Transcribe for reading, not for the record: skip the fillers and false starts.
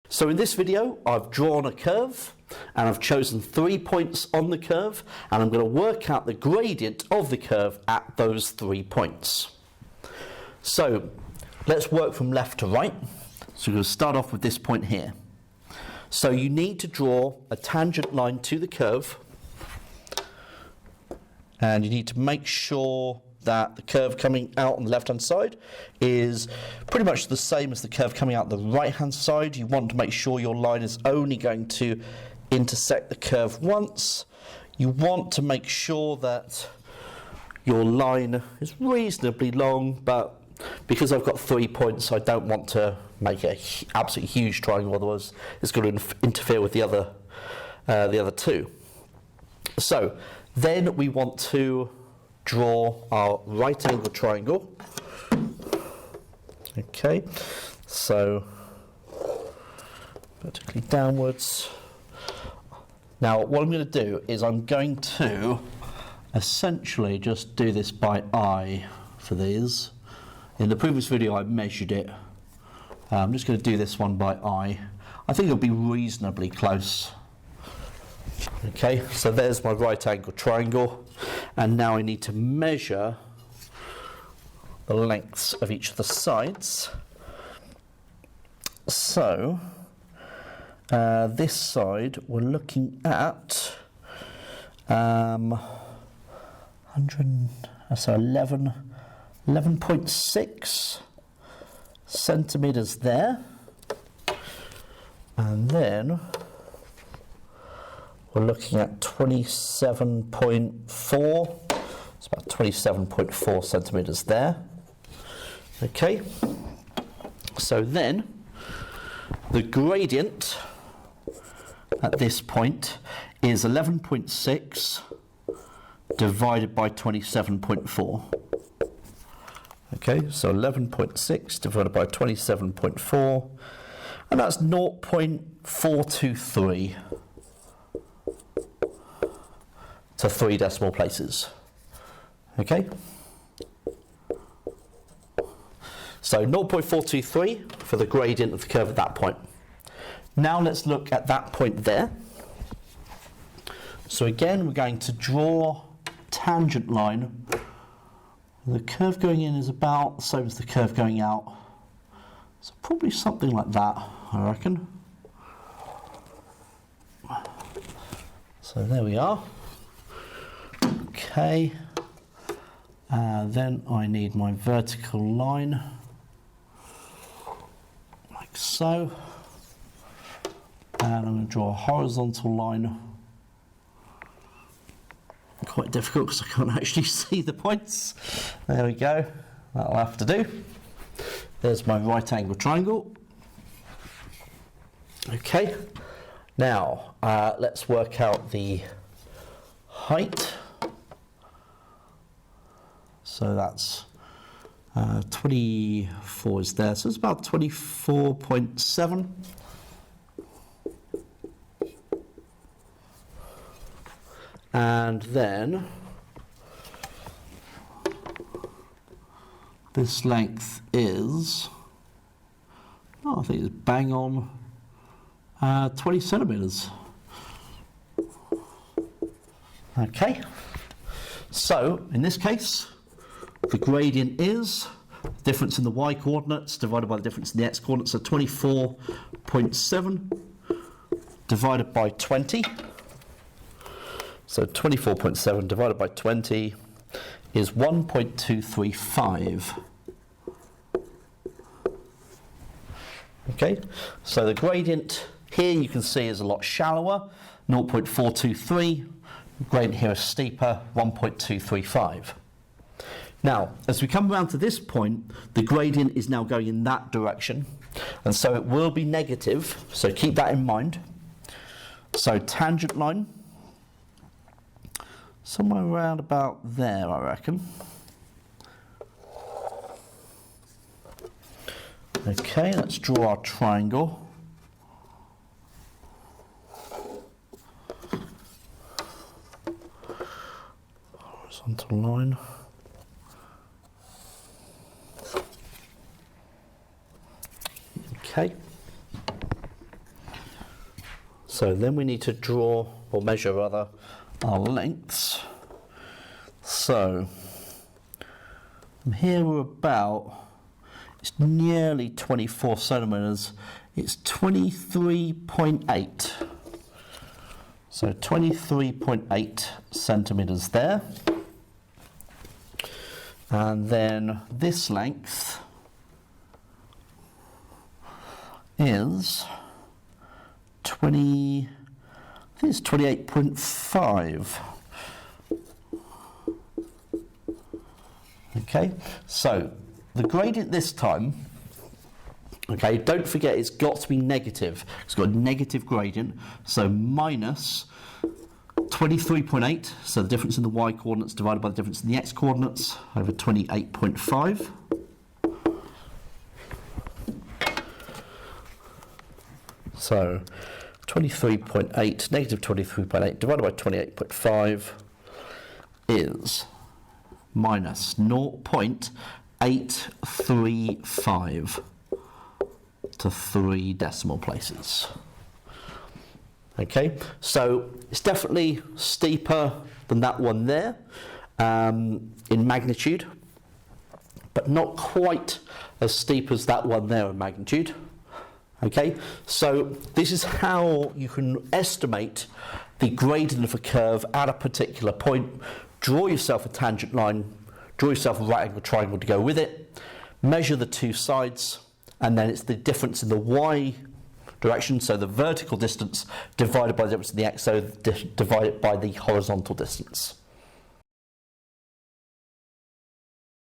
So in this video, I've drawn a curve and I've chosen 3 points on the curve, and I'm going to work out the gradient of the curve at those 3 points. So let's work from left to right. So we're going to start off with this point here. So you need to draw a tangent line to the curve, and you need to make sure that the curve coming out on the left-hand side is pretty much the same as the curve coming out the right-hand side. You want to make sure your line is only going to intersect the curve once. You want to make sure that your line is reasonably long, but because I've got 3 points, I don't want to make an absolutely huge triangle, otherwise it's going to interfere with the other two. So then we want to draw our right angle triangle. Okay, so vertically downwards. Now what I'm going to do is I'm going to essentially just do this by eye for these. In the previous video I measured it. I'm just going to do this one by eye. I think it'll be reasonably close. Okay, so there's my right angle triangle, and now I need to measure the lengths of each of the sides. So this side we're looking at 11.6 centimeters there, and then we're looking at 27.4. It's about 27.4 centimeters there. Okay, so then the gradient at this point is 11.6 divided by 27.4. Okay, so 11.6 divided by 27.4, and that's 0.423 to 3 decimal places. Okay, so 0.423 for the gradient of the curve at that point. Now let's look at that point there. So again, we're going to draw a tangent line. The curve going in is about the same as the curve going out. So probably something like that, I reckon. So there we are. Okay. Then I need my vertical line, like so. And I'm going to draw a horizontal line. Quite difficult because I can't actually see the points. There we go, that'll have to do. There's my right angle triangle. Okay, now let's work out the height. So that's 24 is there, so it's about 24.7. And then this length is, I think it's bang on 20 centimeters. Okay, so in this case, the gradient is the difference in the y coordinates divided by the difference in the x coordinates, so 24.7 divided by 20. So 24.7 divided by 20 is 1.235. Okay, so the gradient here you can see is a lot shallower, 0.423. The gradient here is steeper, 1.235. Now, as we come around to this point, the gradient is now going in that direction, and so it will be negative, so keep that in mind. So tangent line, somewhere around about there, I reckon. Okay, let's draw our triangle. Horizontal line. Okay. So then we need to draw, or measure rather, our lengths. So from here we're about, it's nearly 24 centimetres, it's 23.8. So 23.8 centimetres there. And then this length is 28.5. Okay, so the gradient this time, okay, don't forget it's got to be negative. It's got a negative gradient, so minus 23.8, so the difference in the y coordinates divided by the difference in the x coordinates over 28.5. So 23.8, negative 23.8 divided by 28.5 is minus 0.835 to 3 decimal places. Okay, so it's definitely steeper than that one there in magnitude, but not quite as steep as that one there in magnitude. Okay, so this is how you can estimate the gradient of a curve at a particular point. Draw yourself a tangent line, draw yourself a right angle triangle to go with it, measure the two sides, and then it's the difference in the y direction, so the vertical distance divided by the difference in the x, so divide it by the horizontal distance.